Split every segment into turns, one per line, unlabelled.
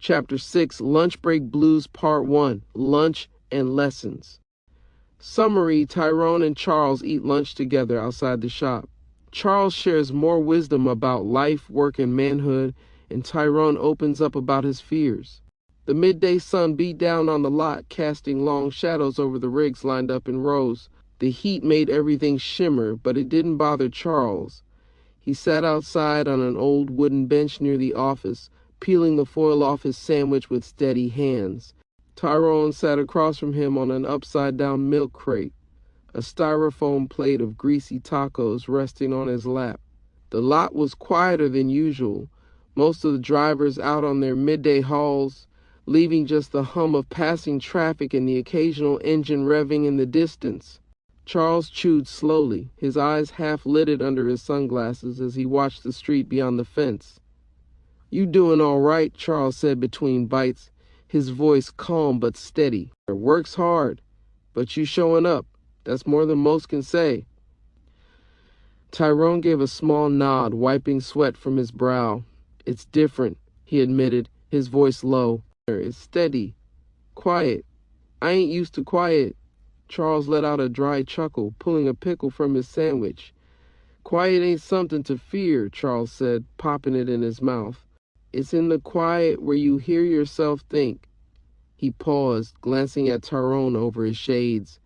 Chapter 6, Lunch Break Blues Part 1, Lunch and Lessons. Summary: Tyrone and Charles eat lunch together outside the shop. Charles shares more wisdom about life, work, and manhood, and Tyrone opens up about his fears. The midday sun beat down on the lot, casting long shadows over the rigs lined up in rows. The heat made everything shimmer, but it didn't bother Charles. He sat outside on an old wooden bench near the office, peeling the foil off his sandwich with steady hands. Tyrone sat across from him on an upside-down milk crate, a styrofoam plate of greasy tacos resting on his lap. The lot was quieter than usual, most of the drivers out on their midday hauls, leaving just the hum of passing traffic and the occasional engine revving in the distance. Charles chewed slowly, his eyes half-lidded under his sunglasses as he watched the street beyond the fence. "You doing all right," Charles said between bites, his voice calm but steady. "Works hard, but you showing up. That's more than most can say." Tyrone gave a small nod, wiping sweat from his brow. "It's different," he admitted, his voice low. "It's steady, quiet. I ain't used to quiet." Charles let out a dry chuckle, pulling a pickle from his sandwich. "Quiet ain't something to fear," Charles said, popping it in his mouth. "It's in the quiet where you hear yourself think." He paused, glancing at Tyrone over his shades.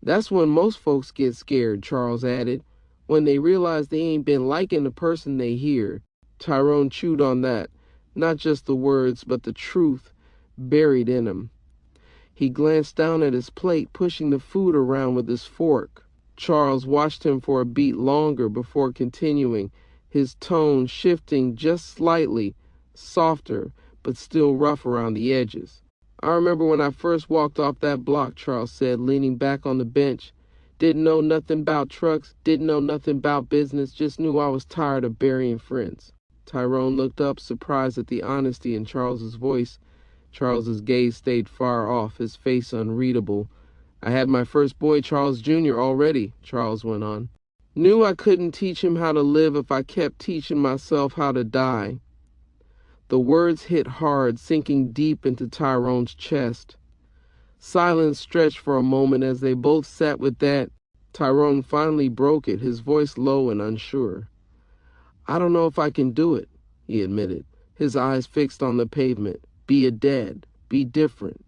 "That's when most folks get scared," Charles added, "when they realize they ain't been liking the person they hear." Tyrone chewed on that, not just the words, but the truth buried in him. He glanced down at his plate, pushing the food around with his fork. Charles watched him for a beat longer before continuing, his tone shifting just slightly, softer, but still rough around the edges. "I remember when I first walked off that block," Charles said, leaning back on the bench. "Didn't know nothing about trucks, didn't know nothing about business, just knew I was tired of burying friends." Tyrone looked up, surprised at the honesty in Charles's voice. Charles's gaze stayed far off, his face unreadable. "I had my first boy, Charles Jr., already," Charles went on. "Knew I couldn't teach him how to live if I kept teaching myself how to die." The words hit hard, sinking deep into Tyrone's chest. Silence stretched for a moment as they both sat with that. Tyrone finally broke it, his voice low and unsure. "I don't know if I can do it," he admitted, his eyes fixed on the pavement. "Be a dad. Be different."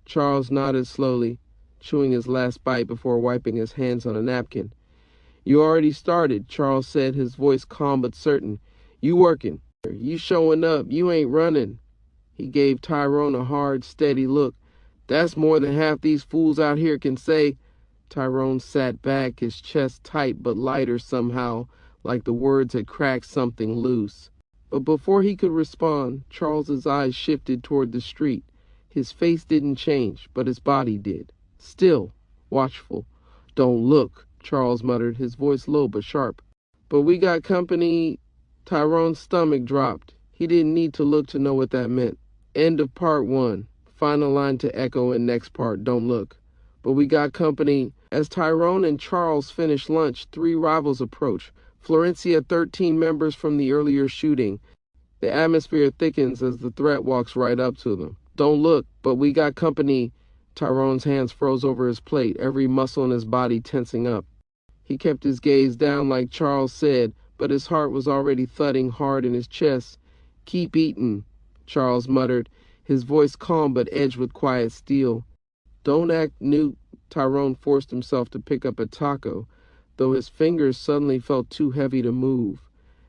Charles nodded slowly, chewing his last bite before wiping his hands on a napkin. "You already started," Charles said, his voice calm but certain. "You working. You showing up. You ain't running." He gave Tyrone a hard, steady look. "That's more than half these fools out here can say." Tyrone sat back, his chest tight but lighter somehow, like the words had cracked something loose. But before he could respond, Charles's eyes shifted toward the street. His face didn't change, but his body did. Still, watchful. "Don't look," Charles muttered, his voice low but sharp. "But we got company." Tyrone's stomach dropped. He didn't need to look to know what that meant. End of part 1. Final line to echo in next part, don't look. "But we got company." As Tyrone and Charles finished lunch, 3 rivals approach. Florencia, 13 members from the earlier shooting. The atmosphere thickens as the threat walks right up to them. "Don't look, but we got company." Tyrone's hands froze over his plate, every muscle in his body tensing up. He kept his gaze down like Charles said, but his heart was already thudding hard in his chest. "Keep eating," Charles muttered, his voice calm but edged with quiet steel. "Don't act new." Tyrone forced himself to pick up a taco, though his fingers suddenly felt too heavy to move.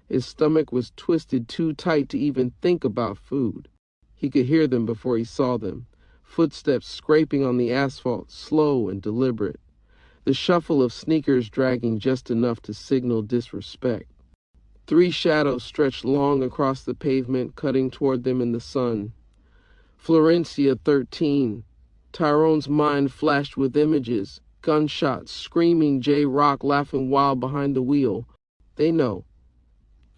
His stomach was twisted too tight to even think about food. He could hear them before he saw them, footsteps scraping on the asphalt, slow and deliberate. The shuffle of sneakers dragging just enough to signal disrespect. 3 shadows stretched long across the pavement, cutting toward them in the sun. Florencia, 13. Tyrone's mind flashed with images. Gunshots, screaming J-Rock laughing wild behind the wheel. They know.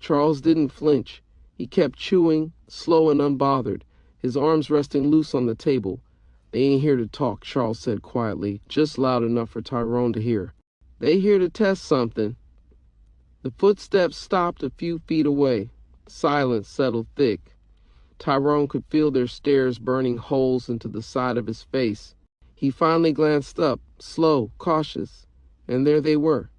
Charles didn't flinch. He kept chewing, slow and unbothered, his arms resting loose on the table. "They ain't here to talk," Charles said quietly, just loud enough for Tyrone to hear. "They here to test something." The footsteps stopped a few feet away. Silence settled thick. Tyrone could feel their stares burning holes into the side of his face. He finally glanced up, slow, cautious, and there they were.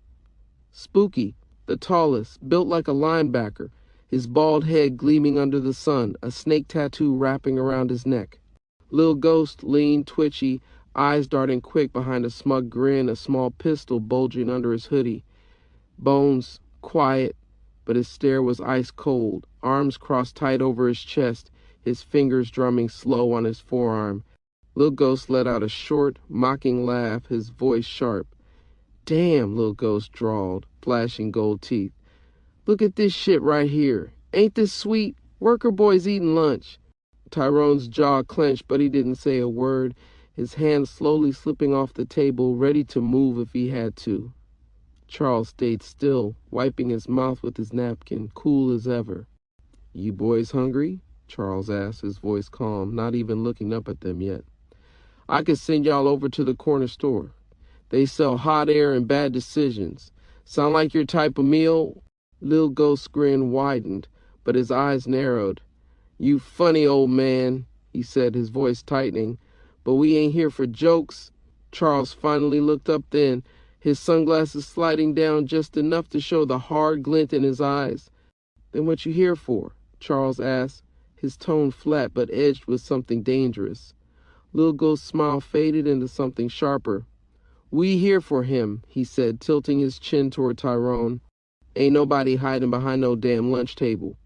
Spooky, the tallest, built like a linebacker, his bald head gleaming under the sun, a snake tattoo wrapping around his neck. Lil Ghost, lean, twitchy, eyes darting quick behind a smug grin, a small pistol bulging under his hoodie. Bones, quiet, but his stare was ice cold, arms crossed tight over his chest, his fingers drumming slow on his forearm. Lil Ghost let out a short, mocking laugh, his voice sharp. "Damn," Lil Ghost drawled, flashing gold teeth. "Look at this shit right here. Ain't this sweet? Worker boy's eating lunch." Tyrone's jaw clenched, but he didn't say a word, his hand slowly slipping off the table, ready to move if he had to. Charles stayed still, wiping his mouth with his napkin, cool as ever. "You boys hungry?" Charles asked, his voice calm, not even looking up at them yet. "I could send y'all over to the corner store. They sell hot air and bad decisions. Sound like your type of meal?" Lil Ghost's grin widened, but his eyes narrowed. "You funny old man," he said, his voice tightening. "But we ain't here for jokes." Charles finally looked up then, his sunglasses sliding down just enough to show the hard glint in his eyes. "Then what you here for?" Charles asked, his tone flat but edged with something dangerous. Lil Ghost's smile faded into something sharper. "We here for him," he said, tilting his chin toward Tyrone. "Ain't nobody hiding behind no damn lunch table."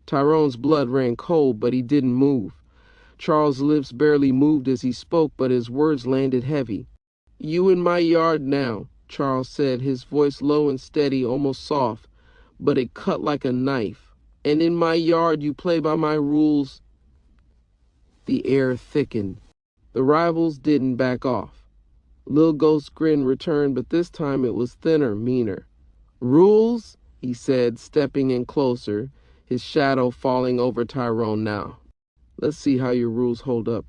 Tyrone's blood ran cold, but he didn't move. Charles' lips barely moved as he spoke, but his words landed heavy. "You in my yard now," Charles said, his voice low and steady, almost soft, but it cut like a knife. "And in my yard you play by my rules." The air thickened. The rivals didn't back off. Lil Ghost's grin returned, but this time it was thinner, meaner. "Rules?" he said, stepping in closer, his shadow falling over Tyrone now. "Let's see how your rules hold up."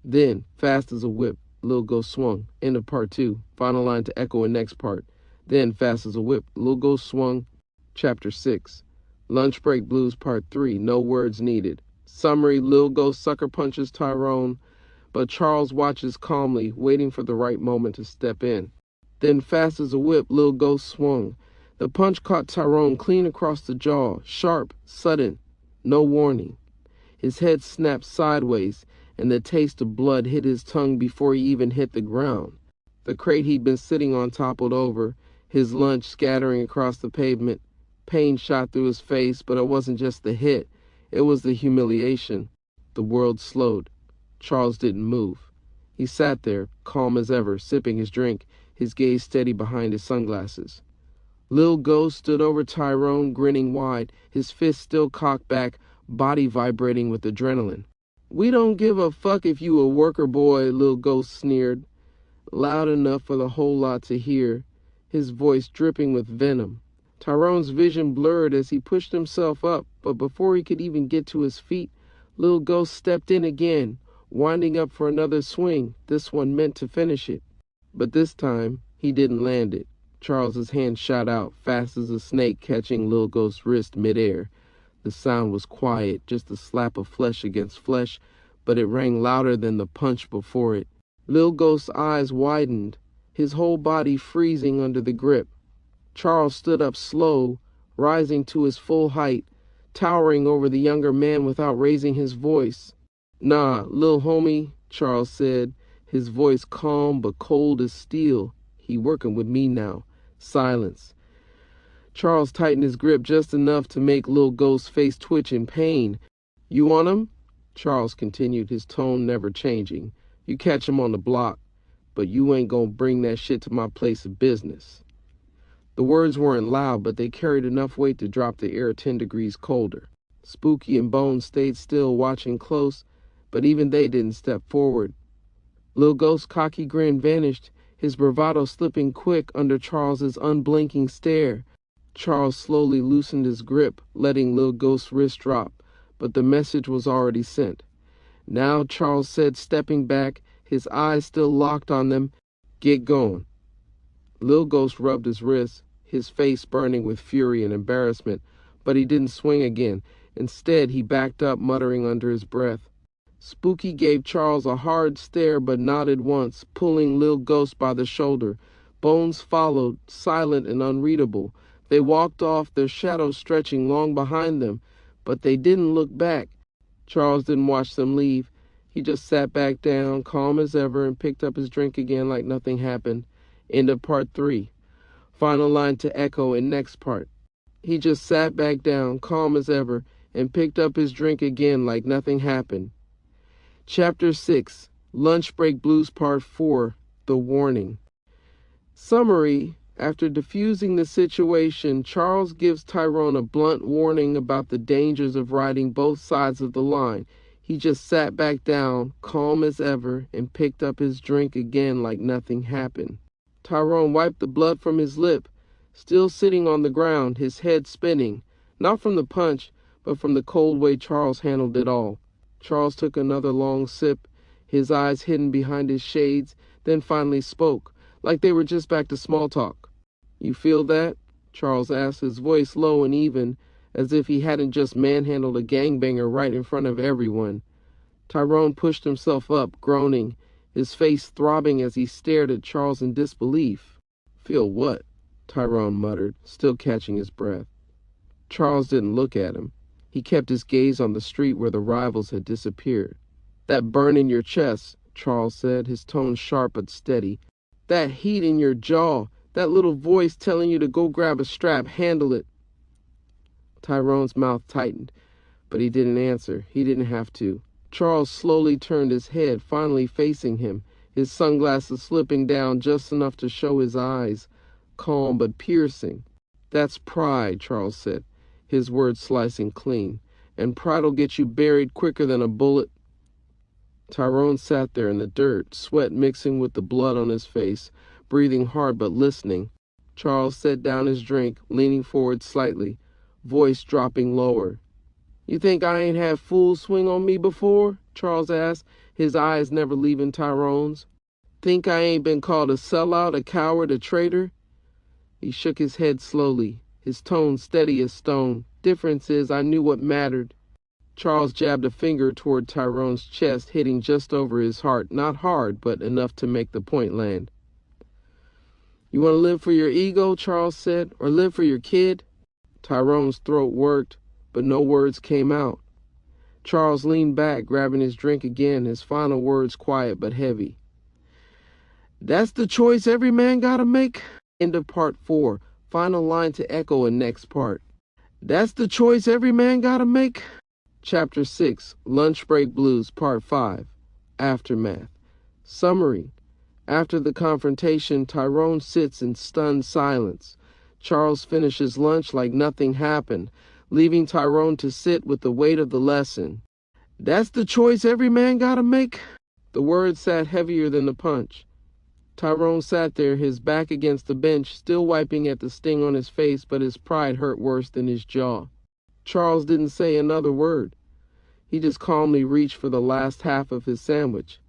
Then, fast as a whip, Lil Ghost swung. End of part 2. Final line to echo in next part. Then, fast as a whip, Lil Ghost swung. Chapter 6. Lunch Break Blues Part 3. No words needed. Summary: Lil Ghost sucker punches Tyrone, but Charles watches calmly, waiting for the right moment to step in. Then, fast as a whip, Lil Ghost swung. The punch caught Tyrone clean across the jaw, sharp, sudden, no warning. His head snapped sideways, and the taste of blood hit his tongue before he even hit the ground. The crate he'd been sitting on toppled over, his lunch scattering across the pavement. Pain shot through his face, but it wasn't just the hit, it was the humiliation. The world slowed. Charles didn't move. He sat there, calm as ever, sipping his drink, his gaze steady behind his sunglasses. Lil Ghost stood over Tyrone, grinning wide, his fist still cocked back, body vibrating with adrenaline. "We don't give a fuck if you a worker boy," Lil Ghost sneered, loud enough for the whole lot to hear, his voice dripping with venom. Tyrone's vision blurred as he pushed himself up, but before he could even get to his feet, Lil Ghost stepped in again, winding up for another swing, this one meant to finish it. But this time, he didn't land it. Charles's hand shot out, fast as a snake, catching Lil Ghost's wrist midair. The sound was quiet, just a slap of flesh against flesh, but it rang louder than the punch before it. Lil Ghost's eyes widened, his whole body freezing under the grip. Charles stood up slow, rising to his full height, towering over the younger man without raising his voice. "Nah, lil homie," Charles said, his voice calm but cold as steel. "He working with me now." Silence. Charles tightened his grip just enough to make Lil Ghost's face twitch in pain. "You want him?" Charles continued, his tone never changing. "You catch him on the block, but you ain't gonna bring that shit to my place of business." The words weren't loud, but they carried enough weight to drop the air 10 degrees colder. Spooky and Bones stayed still, watching close, but even they didn't step forward. Lil Ghost's cocky grin vanished, his bravado slipping quick under Charles's unblinking stare. Charles slowly loosened his grip, letting Lil Ghost's wrist drop, but the message was already sent. "Now," Charles said, stepping back, his eyes still locked on them, "get going." Lil Ghost rubbed his wrist, his face burning with fury and embarrassment, but he didn't swing again. Instead, he backed up, muttering under his breath. Spooky gave Charles a hard stare but nodded once, pulling Lil Ghost by the shoulder. Bones followed, silent and unreadable. They walked off, their shadows stretching long behind them, but they didn't look back. Charles didn't watch them leave. He just sat back down, calm as ever, and picked up his drink again like nothing happened. End of part 3. Final line to echo in next part. He just sat back down, calm as ever, and picked up his drink again like nothing happened. Chapter 6, Lunch Break Blues Part 4, The Warning. Summary. After diffusing the situation, Charles gives Tyrone a blunt warning about the dangers of riding both sides of the line. He just sat back down, calm as ever, and picked up his drink again like nothing happened. Tyrone wiped the blood from his lip, still sitting on the ground, his head spinning, not from the punch, but from the cold way Charles handled it all. Charles took another long sip, his eyes hidden behind his shades, then finally spoke, like they were just back to small talk. "You feel that?" Charles asked, his voice low and even, as if he hadn't just manhandled a gangbanger right in front of everyone. Tyrone pushed himself up, groaning, his face throbbing as he stared at Charles in disbelief. "Feel what?" Tyrone muttered, still catching his breath. Charles didn't look at him. He kept his gaze on the street where the rivals had disappeared. "That burn in your chest," Charles said, his tone sharp but steady. "That heat in your jaw, that little voice telling you to go grab a strap, handle it." Tyrone's mouth tightened, but he didn't answer. He didn't have to. Charles slowly turned his head, finally facing him, his sunglasses slipping down just enough to show his eyes, calm but piercing. "That's pride," Charles said, his words slicing clean. "And pride'll get you buried quicker than a bullet." Tyrone sat there in the dirt, sweat mixing with the blood on his face, breathing hard but listening. Charles set down his drink, leaning forward slightly, voice dropping lower. "You think I ain't had fools swing on me before?" Charles asked, his eyes never leaving Tyrone's. "Think I ain't been called a sellout, a coward, a traitor?" He shook his head slowly, his tone steady as stone. "Difference is I knew what mattered." Charles jabbed a finger toward Tyrone's chest, hitting just over his heart, not hard, but enough to make the point land. "You want to live for your ego," Charles said, "or live for your kid?" Tyrone's throat worked, but no words came out. Charles leaned back, grabbing his drink again, his final words quiet but heavy. "That's the choice every man gotta make." End of part 4. Final line to echo in next part. "That's the choice every man gotta make." Chapter 6, Lunch Break Blues, Part 5, Aftermath. Summary. After the confrontation, Tyrone sits in stunned silence. Charles finishes lunch like nothing happened, leaving Tyrone to sit with the weight of the lesson. "That's the choice every man gotta make." The words sat heavier than the punch. Tyrone sat there, his back against the bench, still wiping at the sting on his face, but his pride hurt worse than his jaw. Charles didn't say another word. He just calmly reached for the last half of his sandwich,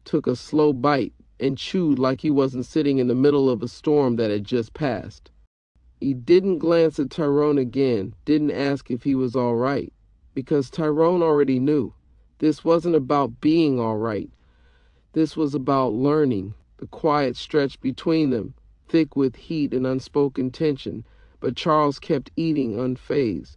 took a slow bite, and chewed like he wasn't sitting in the middle of a storm that had just passed. He didn't glance at Tyrone again, didn't ask if he was all right, because Tyrone already knew. This wasn't about being all right. This was about learning. The quiet stretch between them, thick with heat and unspoken tension, but Charles kept eating unfazed.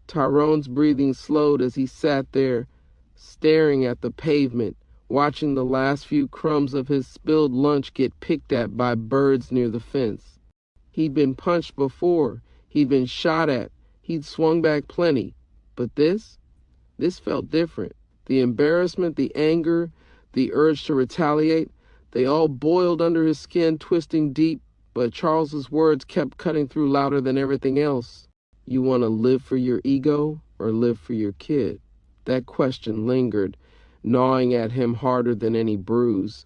Tyrone's breathing slowed as he sat there, staring at the pavement, watching the last few crumbs of his spilled lunch get picked at by birds near the fence. He'd been punched before, he'd been shot at, he'd swung back plenty, but this felt different. The embarrassment, the anger, the urge to retaliate, they all boiled under his skin, twisting deep, but Charles's words kept cutting through louder than everything else. "You want to live for your ego or live for your kid?" That question lingered, gnawing at him harder than any bruise.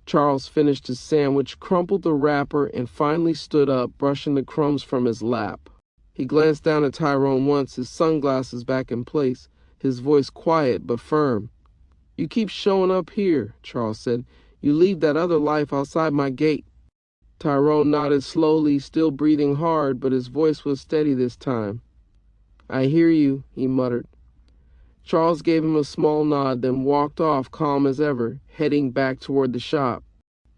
Charles finished his sandwich, crumpled the wrapper, and finally stood up, brushing the crumbs from his lap. He glanced down at Tyrone once, his sunglasses back in place, his voice quiet but firm. "You keep showing up here," Charles said. "You leave that other life outside my gate." Tyrone nodded slowly, still breathing hard, but his voice was steady this time. I hear you, he muttered. Charles gave him a small nod, then walked off calm as ever, heading back toward the shop.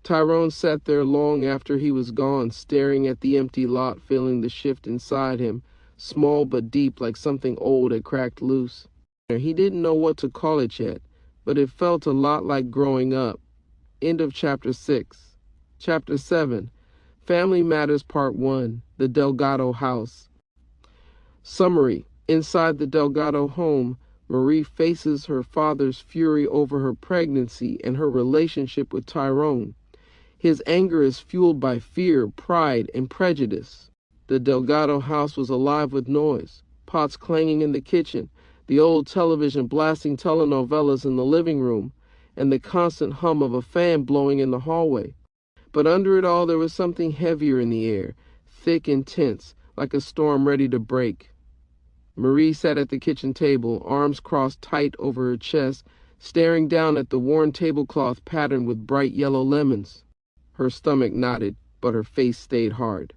Tyrone sat there long after he was gone, staring at the empty lot, feeling the shift inside him, small but deep, like something old had cracked loose. He didn't know what to call it yet, but it felt a lot like growing up. End of Chapter 6. Chapter 7. Family Matters Part 1. The Delgado House. Summary. Inside the Delgado home, Marie faces her father's fury over her pregnancy and her relationship with Tyrone. His anger is fueled by fear, pride, and prejudice. The Delgado house was alive with noise, pots clanging in the kitchen, the old television blasting telenovelas in the living room, and the constant hum of a fan blowing in the hallway. But under it all, there was something heavier in the air, thick and tense, like a storm ready to break. Marie sat at the kitchen table, arms crossed tight over her chest, staring down at the worn tablecloth patterned with bright yellow lemons. Her stomach knotted, but her face stayed hard.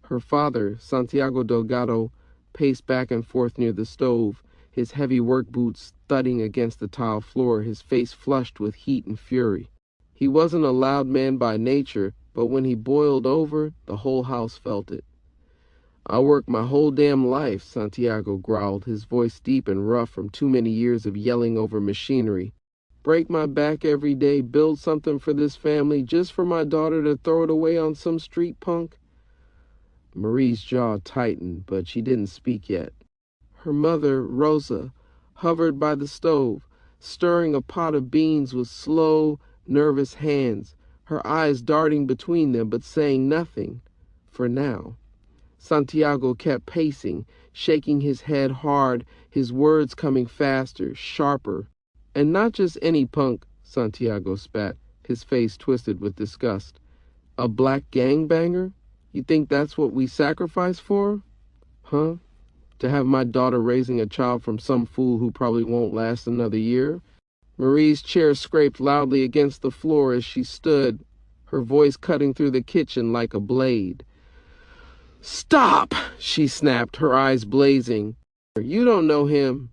Her father, Santiago Delgado, paced back and forth near the stove, his heavy work boots thudding against the tile floor, his face flushed with heat and fury. He wasn't a loud man by nature, but when he boiled over, the whole house felt it. I worked my whole damn life, Santiago growled, his voice deep and rough from too many years of yelling over machinery. Break my back every day, build something for this family, just for my daughter to throw it away on some street punk? Marie's jaw tightened, but she didn't speak yet. Her mother, Rosa, hovered by the stove, stirring a pot of beans with slow, nervous hands, her eyes darting between them but saying nothing, for now. Santiago kept pacing, shaking his head hard, his words coming faster, sharper. And not just any punk, Santiago spat, his face twisted with disgust. A black gangbanger? You think that's what we sacrifice for? Huh? To have my daughter raising a child from some fool who probably won't last another year? Marie's chair scraped loudly against the floor as she stood, her voice cutting through the kitchen like a blade. Stop! She snapped, her eyes blazing. You don't know him.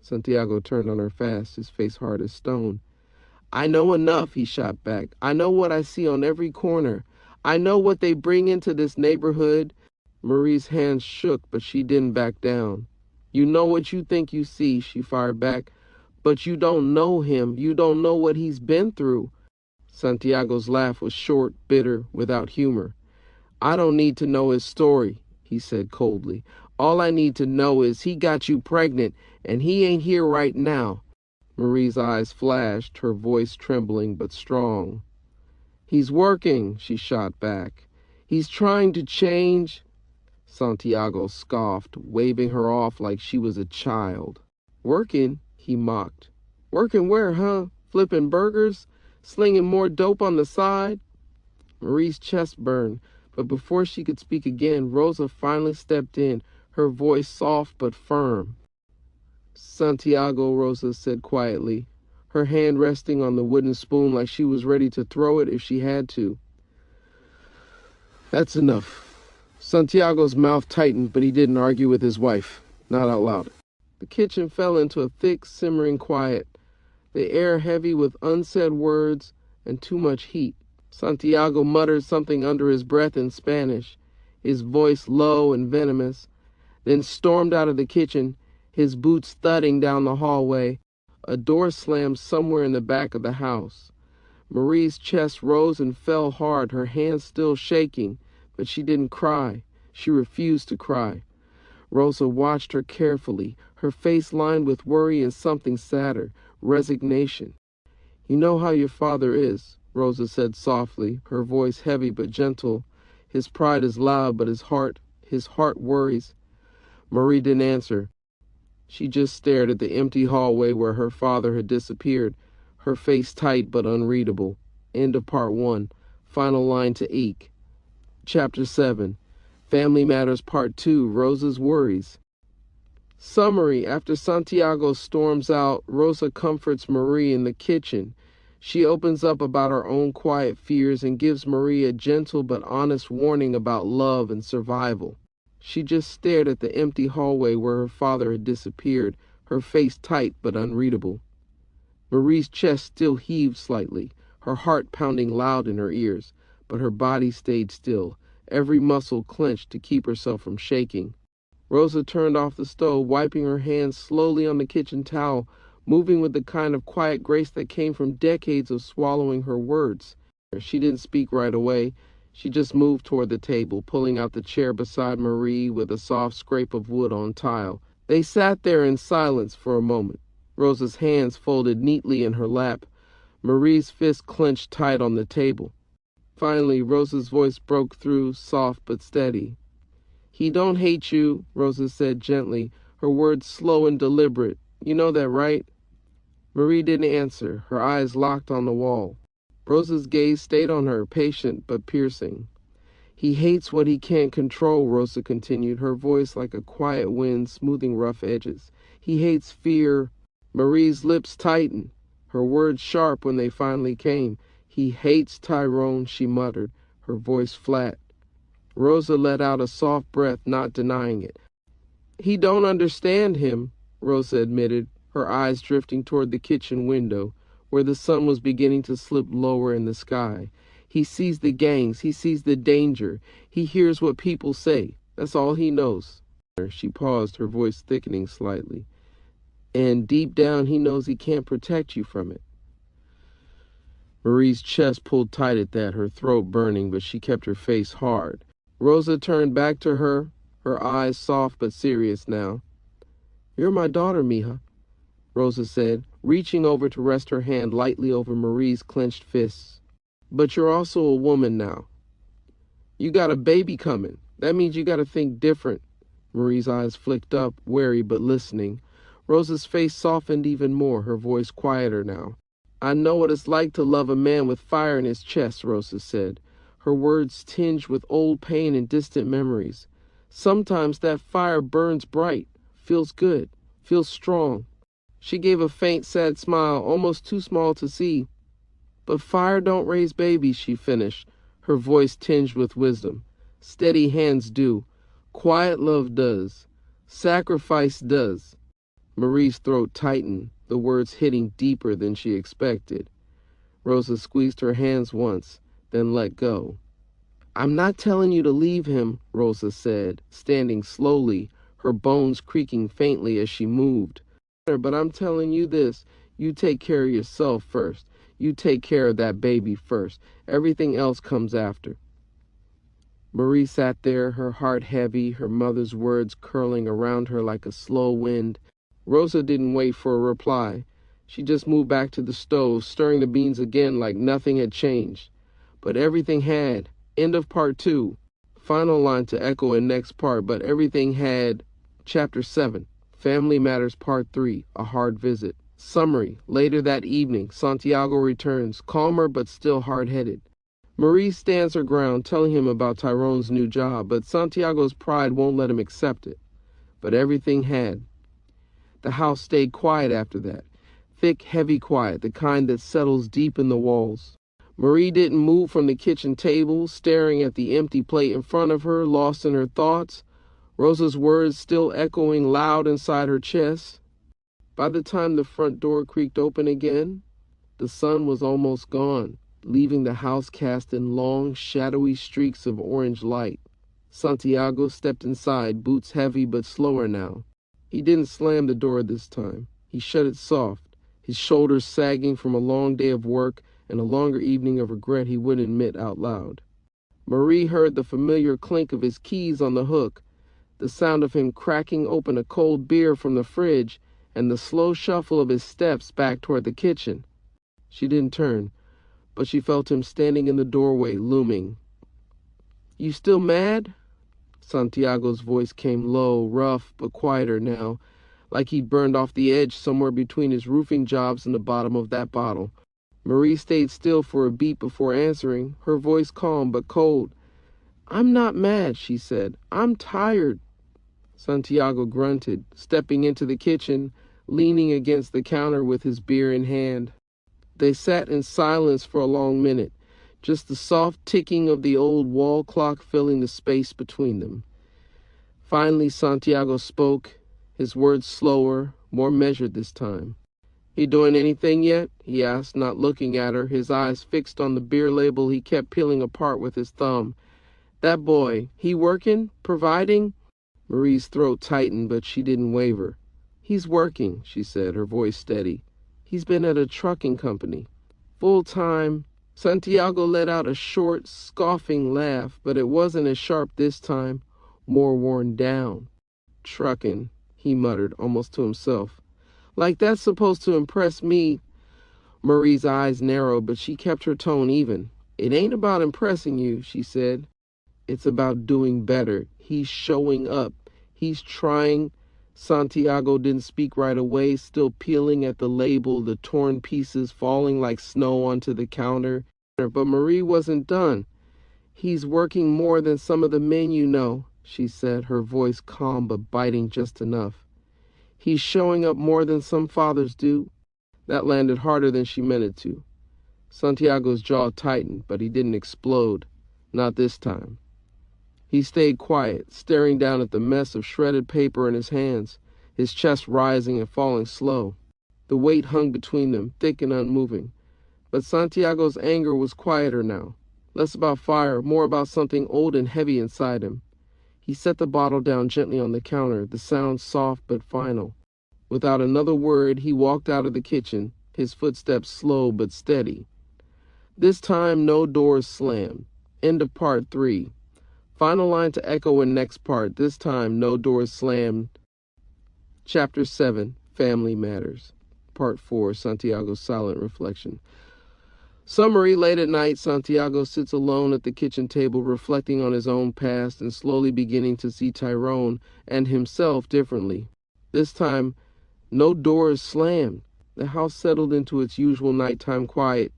Santiago turned on her fast, his face hard as stone. I know enough, he shot back. I know what I see on every corner. I know what they bring into this neighborhood. Marie's hands shook, but she didn't back down. You know what you think you see, she fired back. But you don't know him. You don't know what he's been through. Santiago's laugh was short, bitter, without humor. I don't need to know his story, he said coldly. All I need to know is he got you pregnant, and he ain't here right now. Marie's eyes flashed, her voice trembling but strong. He's working, she shot back. He's trying to change. Santiago scoffed, waving her off like she was a child. Working? He mocked. Working where, huh? Flipping burgers? Slinging more dope on the side? Marie's chest burned, but before she could speak again, Rosa finally stepped in, her voice soft but firm. Santiago, Rosa said quietly, her hand resting on the wooden spoon like she was ready to throw it if she had to. That's enough. Santiago's mouth tightened, but he didn't argue with his wife, not out loud. The kitchen fell into a thick, simmering quiet, the air heavy with unsaid words and too much heat. Santiago muttered something under his breath in Spanish, his voice low and venomous, then stormed out of the kitchen, his boots thudding down the hallway. A door slammed somewhere in the back of the house. Marie's chest rose and fell hard, her hands still shaking, but she didn't cry. She refused to cry. Rosa watched her carefully, her face lined with worry and something sadder, resignation. You know how your father is, Rosa said softly, her voice heavy but gentle. His pride is loud, but his heart worries. Marie didn't answer. She just stared at the empty hallway where her father had disappeared, her face tight but unreadable. End of Part 1. Final line to Eek. Chapter 7. Family Matters Part 2. Rosa's Worries. Summary. After Santiago storms out, Rosa comforts Marie in the kitchen. She opens up about her own quiet fears and gives Marie a gentle but honest warning about love and survival. She just stared at the empty hallway where her father had disappeared, her face tight but unreadable. Marie's chest still heaved slightly, her heart pounding loud in her ears, but her body stayed still, every muscle clenched to keep herself from shaking. Rosa turned off the stove, wiping her hands slowly on the kitchen towel, moving with the kind of quiet grace that came from decades of swallowing her words. She didn't speak right away. She just moved toward the table, pulling out the chair beside Marie with a soft scrape of wood on tile. They sat there in silence for a moment, Rosa's hands folded neatly in her lap, Marie's fist clenched tight on the table. Finally, Rosa's voice broke through, soft but steady. "He don't hate you," Rosa said gently, her words slow and deliberate. "You know that, right?" Marie didn't answer, her eyes locked on the wall. Rosa's gaze stayed on her, patient but piercing. "He hates what he can't control," Rosa continued, her voice like a quiet wind smoothing rough edges. "He hates fear." Marie's lips tightened, her words sharp when they finally came. "He hates Tyrone," she muttered, her voice flat. Rosa let out a soft breath, not denying it. "He don't understand him," Rosa admitted, her eyes drifting toward the kitchen window, where the sun was beginning to slip lower in the sky. "He sees the gangs, he sees the danger, he hears what people say. That's all he knows." She paused, her voice thickening slightly. "And deep down he knows he can't protect you from it." Marie's chest pulled tight at that, her throat burning, but she kept her face hard. Rosa turned back to her, her eyes soft but serious now. "You're my daughter, mija," Rosa said, reaching over to rest her hand lightly over Marie's clenched fists. "But you're also a woman now. You got a baby coming. That means you got to think different." Marie's eyes flicked up, wary but listening. Rosa's face softened even more, her voice quieter now. "I know what it's like to love a man with fire in his chest," Rosa said, her words tinged with old pain and distant memories. "Sometimes that fire burns bright, feels good, feels strong." She gave a faint, sad smile, almost too small to see. "But fire don't raise babies," she finished, her voice tinged with wisdom. "Steady hands do. Quiet love does. Sacrifice does." Marie's throat tightened, the words hitting deeper than she expected. Rosa squeezed her hands once, then let go. "I'm not telling you to leave him," Rosa said, standing slowly, her bones creaking faintly as she moved. "But I'm telling you this, you take care of yourself first. You take care of that baby first. Everything else comes after." Marie sat there, her heart heavy, her mother's words curling around her like a slow wind. Rosa didn't wait for a reply. She just moved back to the stove, stirring the beans again like nothing had changed. But everything had. End of part 2. Final line to echo in next part, but everything had. Chapter 7. Family Matters Part 3. A Hard Visit. Summary. Later that evening, Santiago returns, calmer but still hard-headed. Marie stands her ground, telling him about Tyrone's new job, but Santiago's pride won't let him accept it. But everything had. The house stayed quiet after that. Thick, heavy quiet, the kind that settles deep in the walls. Marie didn't move from the kitchen table, staring at the empty plate in front of her, lost in her thoughts, Rosa's words still echoing loud inside her chest. By the time the front door creaked open again, the sun was almost gone, leaving the house cast in long, shadowy streaks of orange light. Santiago stepped inside, boots heavy but slower now. He didn't slam the door this time. He shut it soft, his shoulders sagging from a long day of work and a longer evening of regret he wouldn't admit out loud. Marie heard the familiar clink of his keys on the hook, the sound of him cracking open a cold beer from the fridge, and the slow shuffle of his steps back toward the kitchen. She didn't turn, but she felt him standing in the doorway, looming. "You still mad?" Santiago's voice came low, rough, but quieter now, like he'd burned off the edge somewhere between his roofing jobs and the bottom of that bottle. Marie stayed still for a beat before answering, her voice calm but cold. "I'm not mad," she said. "I'm tired." Santiago grunted, stepping into the kitchen, leaning against the counter with his beer in hand. They sat in silence for a long minute, just the soft ticking of the old wall clock filling the space between them. Finally, Santiago spoke, his words slower, more measured this time. "He doing anything yet?" he asked, not looking at her, his eyes fixed on the beer label he kept peeling apart with his thumb. "That boy, he working? Providing?" Marie's throat tightened, but she didn't waver. "He's working," she said, her voice steady. "He's been at a trucking company. Full time." Santiago let out a short, scoffing laugh, but it wasn't as sharp this time, more worn down. "Trucking," he muttered, almost to himself. "Like that's supposed to impress me." Marie's eyes narrowed, but she kept her tone even. "It ain't about impressing you," she said. "It's about doing better. He's showing up. He's trying." Santiago didn't speak right away, still peeling at the label, the torn pieces falling like snow onto the counter. But Marie wasn't done. "He's working more than some of the men you know," she said, her voice calm but biting just enough. "He's showing up more than some fathers do." That landed harder than she meant it to. Santiago's jaw tightened, but he didn't explode. Not this time. He stayed quiet, staring down at the mess of shredded paper in his hands, his chest rising and falling slow. The weight hung between them, thick and unmoving. But Santiago's anger was quieter now, less about fire, more about something old and heavy inside him. He set the bottle down gently on the counter, the sound soft but final. Without another word, he walked out of the kitchen, his footsteps slow but steady. This time, no doors slammed. End of part 3. Final line to echo in next part. This time, no doors slammed. Chapter 7, Family Matters. Part 4, Santiago's silent reflection. Summary: late at night, Santiago sits alone at the kitchen table, reflecting on his own past and slowly beginning to see Tyrone and himself differently. This time, no doors slammed. The house settled into its usual nighttime quiet.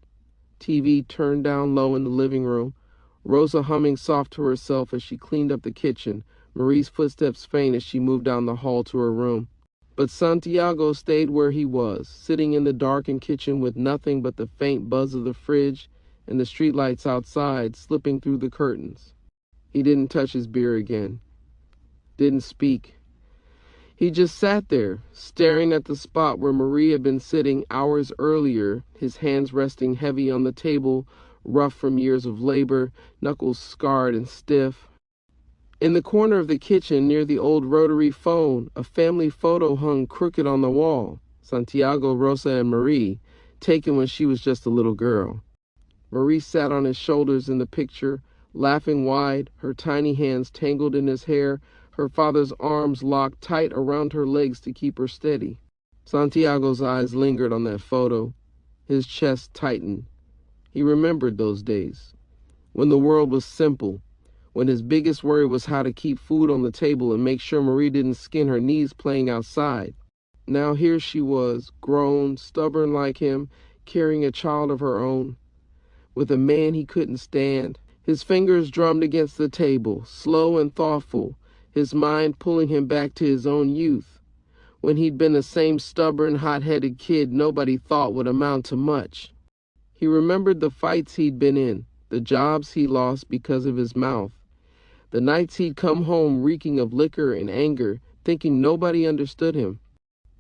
TV turned down low in the living room. Rosa humming soft to herself as she cleaned up the kitchen. Marie's footsteps faint as she moved down the hall to her room. But Santiago stayed where he was, sitting in the darkened kitchen with nothing but the faint buzz of the fridge and the streetlights outside slipping through the curtains. He didn't touch his beer again. Didn't speak. He just sat there, staring at the spot where Marie had been sitting hours earlier, his hands resting heavy on the table, rough from years of labor, knuckles scarred and stiff. In the corner of the kitchen, near the old rotary phone, a family photo hung crooked on the wall. Santiago, Rosa, and Marie, taken when she was just a little girl. Marie sat on his shoulders in the picture, laughing wide, her tiny hands tangled in his hair, her father's arms locked tight around her legs to keep her steady. Santiago's eyes lingered on that photo. His chest tightened. He remembered those days, when the world was simple, when his biggest worry was how to keep food on the table and make sure Marie didn't skin her knees playing outside. Now here she was, grown, stubborn like him, carrying a child of her own, with a man he couldn't stand. His fingers drummed against the table, slow and thoughtful, his mind pulling him back to his own youth, when he'd been the same stubborn, hot-headed kid nobody thought would amount to much. He remembered the fights he'd been in, the jobs he lost because of his mouth, the nights he'd come home reeking of liquor and anger, thinking nobody understood him.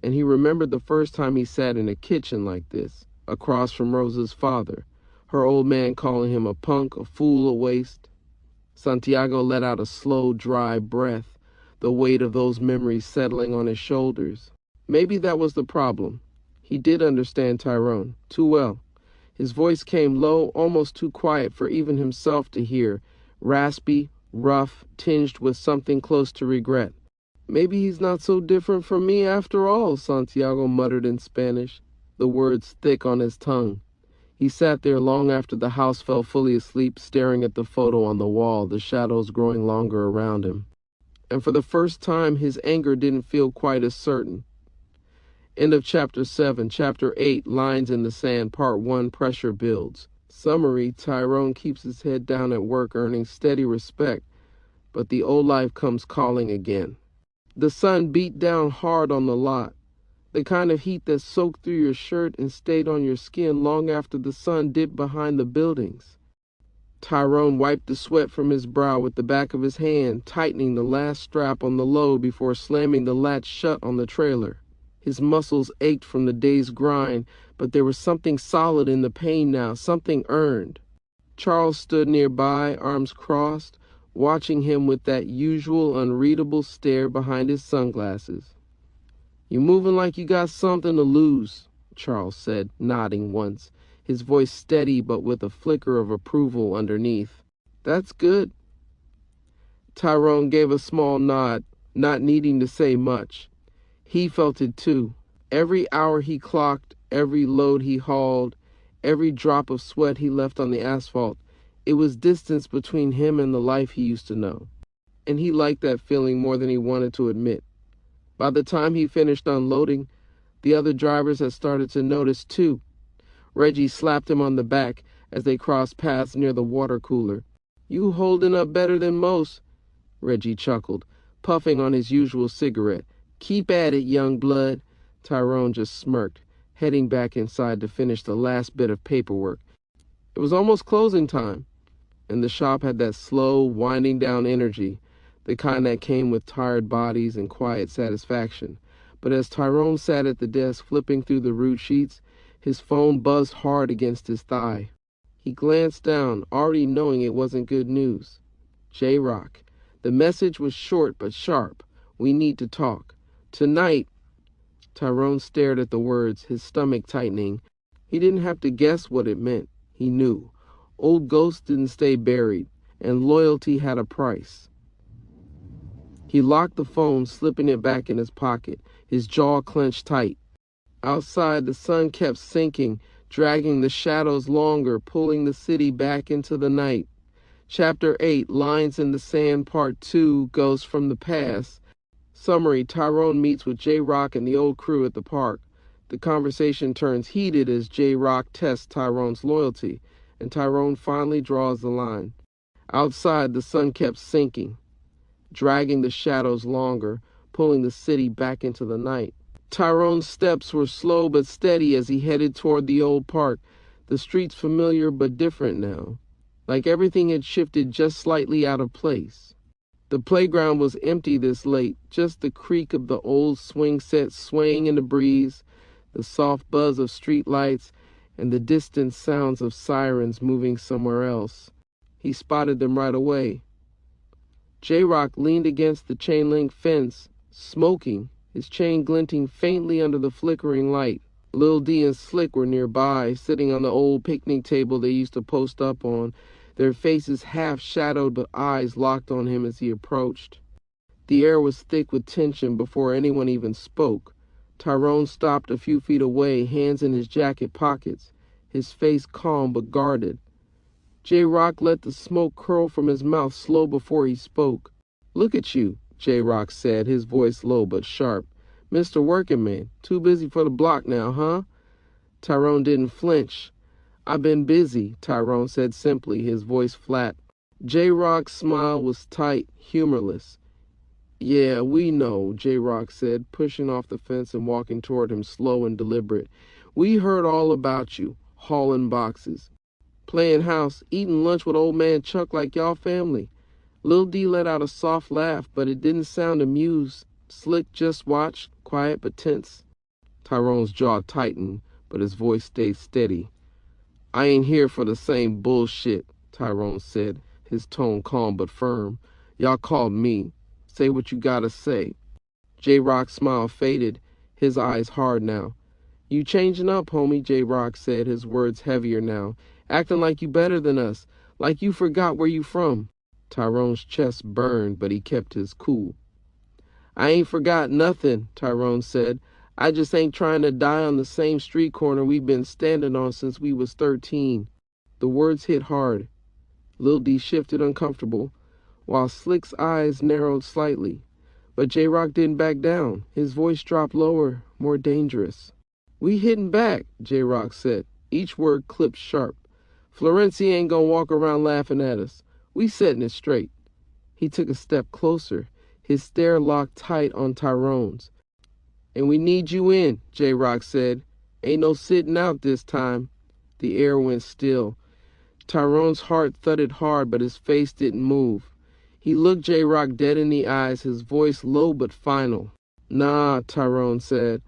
And he remembered the first time he sat in a kitchen like this, across from Rosa's father, her old man calling him a punk, a fool, a waste. Santiago let out a slow, dry breath, the weight of those memories settling on his shoulders. Maybe that was the problem. He did understand Tyrone too well. His voice came low, almost too quiet for even himself to hear, raspy, rough, tinged with something close to regret. "Maybe he's not so different from me after all," Santiago muttered in Spanish, the words thick on his tongue. He sat there long after the house fell fully asleep, staring at the photo on the wall, the shadows growing longer around him. And for the first time, his anger didn't feel quite as certain. End of Chapter 7. Chapter 8, Lines in the Sand, Part 1, Pressure Builds. Summary: Tyrone keeps his head down at work, earning steady respect, but the old life comes calling again. The sun beat down hard on the lot, the kind of heat that soaked through your shirt and stayed on your skin long after the sun dipped behind the buildings. Tyrone wiped the sweat from his brow with the back of his hand, tightening the last strap on the load before slamming the latch shut on the trailer. His muscles ached from the day's grind, but there was something solid in the pain now, something earned. Charles stood nearby, arms crossed, watching him with that usual unreadable stare behind his sunglasses. "You moving like you got something to lose," Charles said, nodding once, his voice steady but with a flicker of approval underneath. "That's good." Tyrone gave a small nod, not needing to say much. He felt it too. Every hour he clocked, every load he hauled, every drop of sweat he left on the asphalt, it was distance between him and the life he used to know. And he liked that feeling more than he wanted to admit. By the time he finished unloading, the other drivers had started to notice too. Reggie slapped him on the back as they crossed paths near the water cooler. "You holding up better than most," Reggie chuckled, puffing on his usual cigarette. "Keep at it, young blood." Tyrone just smirked, heading back inside to finish the last bit of paperwork. It was almost closing time, and the shop had that slow, winding down energy, the kind that came with tired bodies and quiet satisfaction. But as Tyrone sat at the desk flipping through the route sheets, his phone buzzed hard against his thigh. He glanced down, already knowing it wasn't good news. J-Rock. The message was short but sharp. "We need to talk. Tonight." Tyrone stared at the words, his stomach tightening. He didn't have to guess what it meant. He knew. Old ghosts didn't stay buried, and loyalty had a price. He locked the phone, slipping it back in his pocket, his jaw clenched tight. Outside, the sun kept sinking, dragging the shadows longer, pulling the city back into the night. Chapter 8, Lines in the Sand, Part 2, Ghosts from the Past. Summary: Tyrone meets with J-Rock and the old crew at the park. The conversation turns heated as J-Rock tests Tyrone's loyalty, and Tyrone finally draws the line. Outside, the sun kept sinking, dragging the shadows longer, pulling the city back into the night. Tyrone's steps were slow but steady as he headed toward the old park, the streets familiar but different now, like everything had shifted just slightly out of place. The playground was empty this late, just the creak of the old swing set swaying in the breeze, the soft buzz of street lights, and the distant sounds of sirens moving somewhere else. He spotted them right away. J-Rock leaned against the chain-link fence, smoking, his chain glinting faintly under the flickering light. Lil D and Slick were nearby, sitting on the old picnic table they used to post up on, their faces half shadowed but eyes locked on him as he approached. The air was thick with tension before anyone even spoke. Tyrone stopped a few feet away, hands in his jacket pockets, his face calm but guarded. J-Rock let the smoke curl from his mouth slow before he spoke. "Look at you," J-Rock said, his voice low but sharp. "Mr. Working Man, too busy for the block now, huh?" Tyrone didn't flinch. "I've been busy," Tyrone said simply, his voice flat. J-Rock's smile was tight, humorless. "Yeah, we know," J-Rock said, pushing off the fence and walking toward him slow and deliberate. "We heard all about you, hauling boxes, playing house, eating lunch with old man Chuck like y'all family." Lil D let out a soft laugh, but it didn't sound amused. Slick just watched, quiet but tense. Tyrone's jaw tightened, but his voice stayed steady. "I ain't here for the same bullshit," Tyrone said, his tone calm but firm. "Y'all called me. Say what you gotta say." J-Rock's smile faded, his eyes hard now. "You changing up, homie," J-Rock said, his words heavier now. "Acting like you better than us, like you forgot where you from." Tyrone's chest burned, but he kept his cool. "I ain't forgot nothing," Tyrone said. "I just ain't trying to die on the same street corner we've been standing on since we was 13. The words hit hard. Lil D shifted uncomfortable, while Slick's eyes narrowed slightly. But J-Rock didn't back down. His voice dropped lower, more dangerous. "We hitting back," J-Rock said, each word clipped sharp. "Florenci ain't gonna walk around laughing at us. We setting it straight." He took a step closer, his stare locked tight on Tyrone's. "And we need you in," J-Rock said. "Ain't no sitting out this time." The air went still. Tyrone's heart thudded hard, but his face didn't move. He looked J-Rock dead in the eyes, his voice low but final. "Nah," Tyrone said.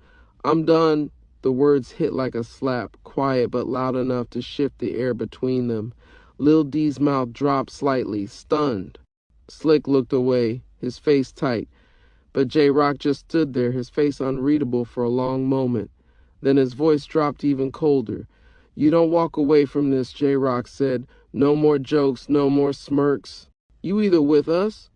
"I'm done." The words hit like a slap, quiet but loud enough to shift the air between them. Lil D's mouth dropped slightly, stunned. Slick looked away, his face tight. But J-Rock just stood there, his face unreadable for a long moment. Then his voice dropped even colder. "You don't walk away from this," J-Rock said. "No more jokes, no more smirks. You either with us,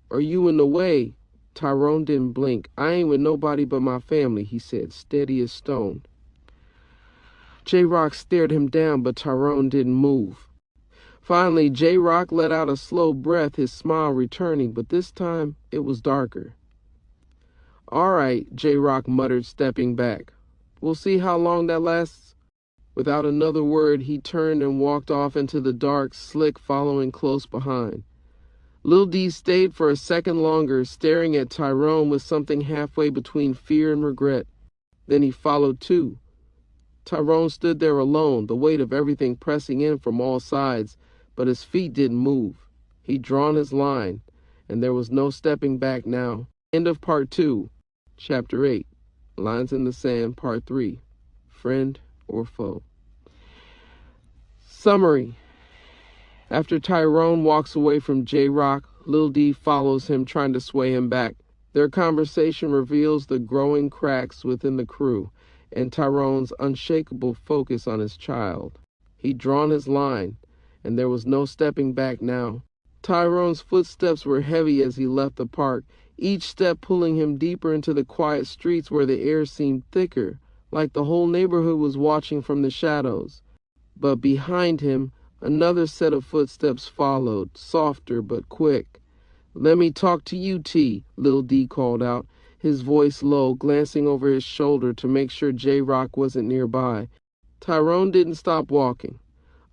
or you in the way." Tyrone didn't blink. "I ain't with nobody but my family," he said, steady as stone. J-Rock stared him down, but Tyrone didn't move. Finally, J-Rock let out a slow breath, his smile returning, but this time it was darker. "All right," J-Rock muttered, stepping back. "We'll see how long that lasts." Without another word, he turned and walked off into the dark, Slick following close behind. Lil D stayed for a second longer, staring at Tyrone with something halfway between fear and regret. Then he followed too. Tyrone stood there alone, the weight of everything pressing in from all sides, but his feet didn't move. He'd drawn his line, and there was no stepping back now. End of Part 2, Chapter 8, Lines in the Sand, Part 3, Friend or Foe. Summary. After Tyrone walks away from J-Rock, Lil D follows him, trying to sway him back. Their conversation reveals the growing cracks within the crew and Tyrone's unshakable focus on his child. He'd drawn his line, and there was no stepping back now. Tyrone's footsteps were heavy as he left the park, each step pulling him deeper into the quiet streets where the air seemed thicker, like the whole neighborhood was watching from the shadows. But behind him, another set of footsteps followed, softer but quick. "Let me talk to you, T," Lil D called out, his voice low, glancing over his shoulder to make sure J-Rock wasn't nearby. Tyrone didn't stop walking.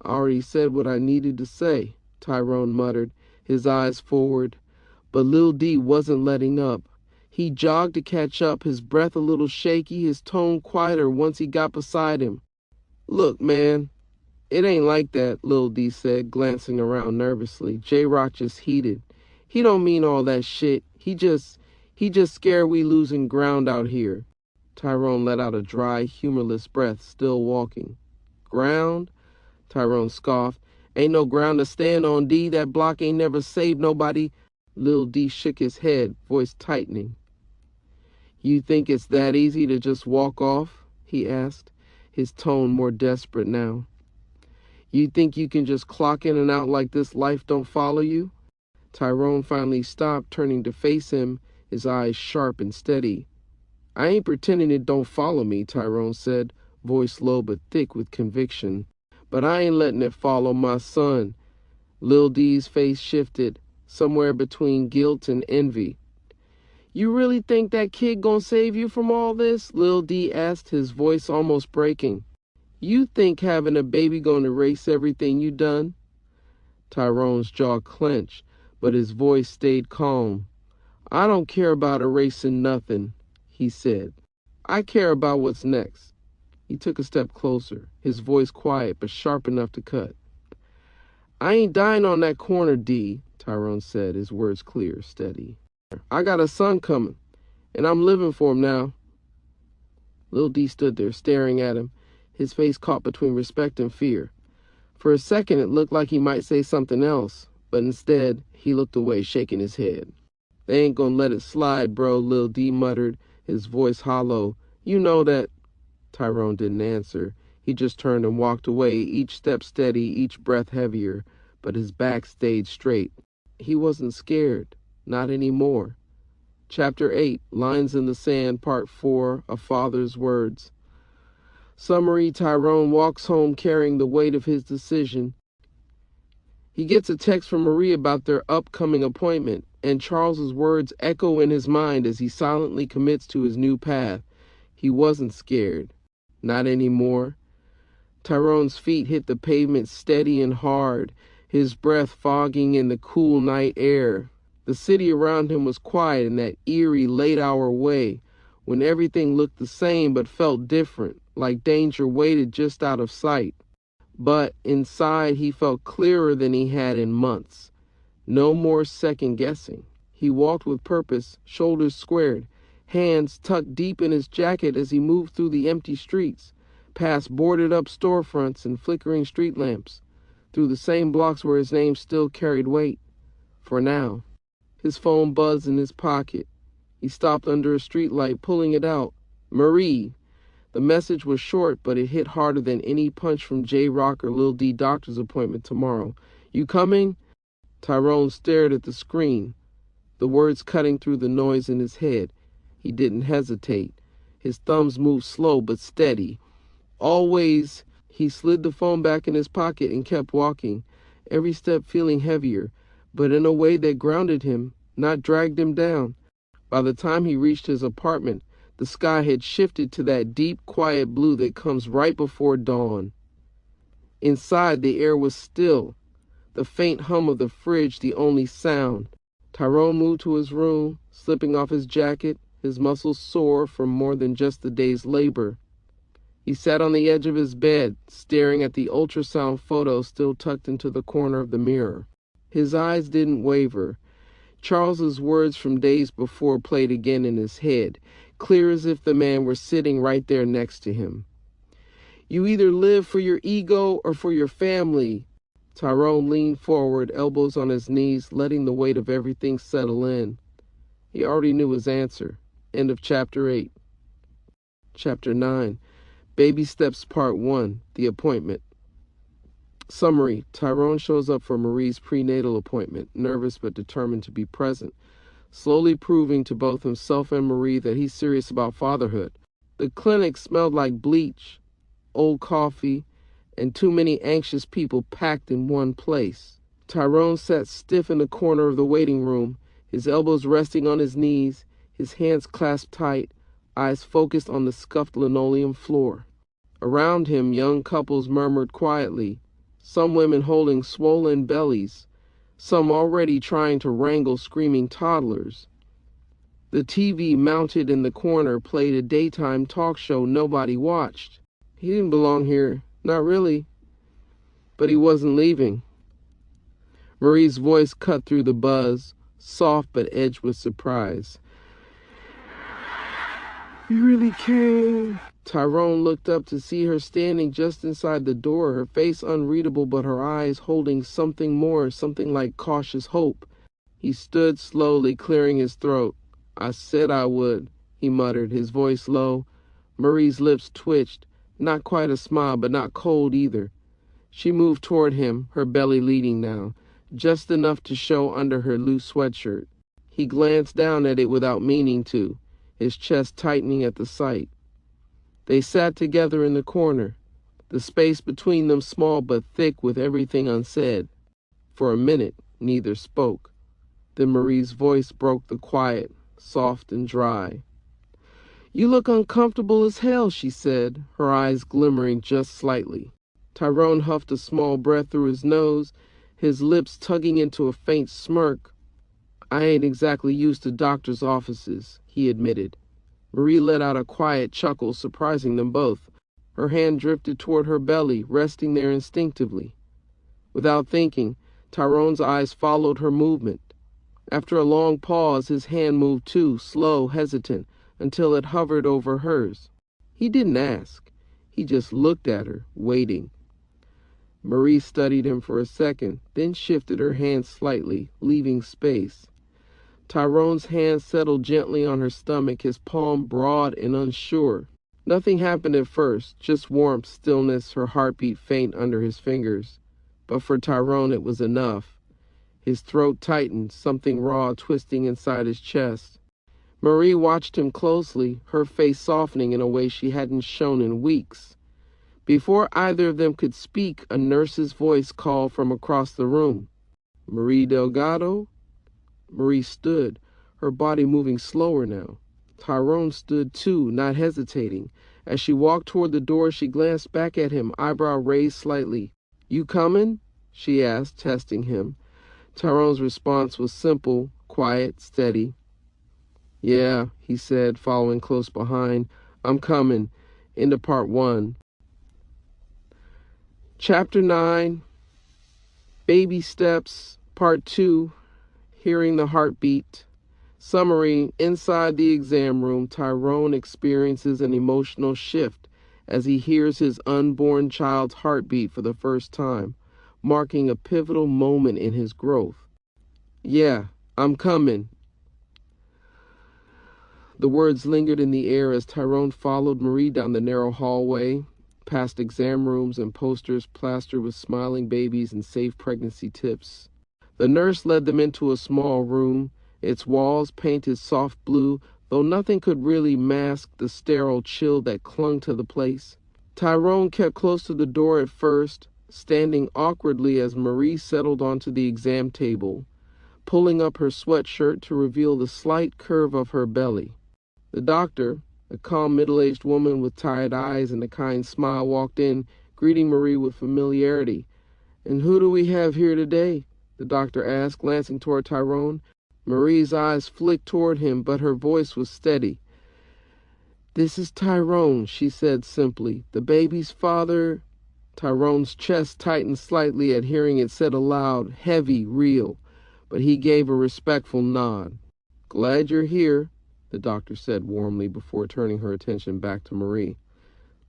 "I already said what I needed to say," Tyrone muttered, his eyes forward. But Lil D wasn't letting up. He jogged to catch up, his breath a little shaky, his tone quieter once he got beside him. "Look, man, it ain't like that," Lil D said, glancing around nervously. J-Rock just heated. "He don't mean all that shit. He just scared we losing ground out here." Tyrone let out a dry, humorless breath, still walking. "Ground?" Tyrone scoffed. "Ain't no ground to stand on, D. That block ain't never saved nobody." Lil D shook his head, voice tightening. "You think it's that easy to just walk off?" he asked, his tone more desperate now. "You think you can just clock in and out like this life don't follow you?" Tyrone finally stopped, turning to face him, his eyes sharp and steady. "I ain't pretending it don't follow me," Tyrone said, voice low but thick with conviction. "But I ain't letting it follow my son." Lil D's face shifted, somewhere between guilt and envy. "You really think that kid gonna save you from all this?" Lil D asked, his voice almost breaking. "You think having a baby gonna erase everything you done?" Tyrone's jaw clenched, but his voice stayed calm. "I don't care about erasing nothing," he said. "I care about what's next." He took a step closer, his voice quiet but sharp enough to cut. "I ain't dying on that corner, D," Tyrone said, his words clear, steady. "I got a son coming, and I'm living for him now." Lil D stood there, staring at him, his face caught between respect and fear. For a second, it looked like he might say something else, but instead, he looked away, shaking his head. "They ain't gonna let it slide, bro," Lil D muttered, his voice hollow. "You know that." Tyrone didn't answer. He just turned and walked away, each step steady, each breath heavier, but his back stayed straight. He wasn't scared, not anymore. Chapter 8, Lines in the Sand, Part 4, A Father's Words. Summary: Tyrone walks home carrying the weight of his decision. He gets a text from Marie about their upcoming appointment, and Charles's words echo in his mind as he silently commits to his new path. He wasn't scared. Not anymore. Tyrone's feet hit the pavement steady and hard, his breath fogging in the cool night air. The city around him was quiet in that eerie late-hour way, when everything looked the same but felt different, like danger waited just out of sight. But inside he felt clearer than he had in months. No more second guessing. He walked with purpose, shoulders squared, hands tucked deep in his jacket as he moved through the empty streets, past boarded up storefronts and flickering street lamps, through the same blocks where his name still carried weight. For now. His phone buzzed in his pocket. He stopped under a streetlight, pulling it out. Marie. The message was short, but it hit harder than any punch from J-Rock or Lil D doctor's appointment tomorrow. You coming? Tyrone stared at the screen, the words cutting through the noise in his head. He didn't hesitate. His thumbs moved slow but steady. Always. He slid the phone back in his pocket and kept walking, every step feeling heavier, but in a way that grounded him, not dragged him down. By the time he reached his apartment, the sky had shifted to that deep, quiet blue that comes right before dawn. Inside, the air was still, the faint hum of the fridge the only sound. Tyrone moved to his room, slipping off his jacket, his muscles sore from more than just the day's labor. He sat on the edge of his bed, staring at the ultrasound photo still tucked into the corner of the mirror. His eyes didn't waver. Charles's words from days before played again in his head, clear as if the man were sitting right there next to him. You either live for your ego or for your family. Tyrone leaned forward, elbows on his knees, letting the weight of everything settle in. He already knew his answer. End of Chapter 8. Chapter 9. Baby Steps Part 1. The Appointment. Summary. Tyrone shows up for Marie's prenatal appointment, nervous but determined to be present, slowly proving to both himself and Marie that he's serious about fatherhood. The clinic smelled like bleach, old coffee, and too many anxious people packed in one place. Tyrone sat stiff in the corner of the waiting room, his elbows resting on his knees, his hands clasped tight, eyes focused on the scuffed linoleum floor. Around him, young couples murmured quietly, some women holding swollen bellies, some already trying to wrangle screaming toddlers. The TV mounted in the corner played a daytime talk show nobody watched. He didn't belong here, not really, but he wasn't leaving. Marie's voice cut through the buzz, soft but edged with surprise. You really came? Tyrone looked up to see her standing just inside the door, her face unreadable but her eyes holding something more, something like cautious hope. He stood slowly, clearing his throat. I said I would, he muttered, his voice low. Marie's lips twitched, not quite a smile, but not cold either. She moved toward him, her belly leading now, just enough to show under her loose sweatshirt. He glanced down at it without meaning to, his chest tightening at the sight. They sat together in the corner, the space between them small but thick with everything unsaid. For a minute, neither spoke. Then Marie's voice broke the quiet, soft and dry. You look uncomfortable as hell, she said, her eyes glimmering just slightly. Tyrone huffed a small breath through his nose, his lips tugging into a faint smirk. I ain't exactly used to doctors' offices, he admitted. Marie let out a quiet chuckle, surprising them both. Her hand drifted toward her belly, resting there instinctively. Without thinking, Tyrone's eyes followed her movement. After a long pause, his hand moved too, slow, hesitant, until it hovered over hers. He didn't ask. He just looked at her, waiting. Marie studied him for a second, then shifted her hand slightly, leaving space. Tyrone's hand settled gently on her stomach, his palm broad and unsure. Nothing happened at first, just warmth, stillness, her heartbeat faint under his fingers. But for Tyrone it was enough. His throat tightened, something raw twisting inside his chest. Marie watched him closely, her face softening in a way she hadn't shown in weeks. Before either of them could speak, a nurse's voice called from across the room. Marie Delgado? Marie stood, her body moving slower now. Tyrone stood too, not hesitating. As she walked toward the door, she glanced back at him, eyebrow raised slightly. You coming? She asked, testing him. Tyrone's response was simple, quiet, steady. Yeah, he said, following close behind. I'm coming. Into part 1. Chapter 9, Baby Steps, Part 2, Hearing the Heartbeat. Summary: inside the exam room, Tyrone experiences an emotional shift as he hears his unborn child's heartbeat for the first time, marking a pivotal moment in his growth. "Yeah, I'm coming." The words lingered in the air as Tyrone followed Marie down the narrow hallway, past exam rooms and posters plastered with smiling babies and safe pregnancy tips. The nurse led them into a small room, its walls painted soft blue, though nothing could really mask the sterile chill that clung to the place. Tyrone kept close to the door at first, standing awkwardly as Marie settled onto the exam table, pulling up her sweatshirt to reveal the slight curve of her belly. The doctor, a calm middle-aged woman with tired eyes and a kind smile, walked in, greeting Marie with familiarity. "And who do we have here today?" the doctor asked, glancing toward Tyrone. Marie's eyes flicked toward him, but her voice was steady. "This is Tyrone," she said simply. "The baby's father." Tyrone's chest tightened slightly at hearing it said aloud, heavy, real, but he gave a respectful nod. "Glad you're here," the doctor said warmly before turning her attention back to Marie.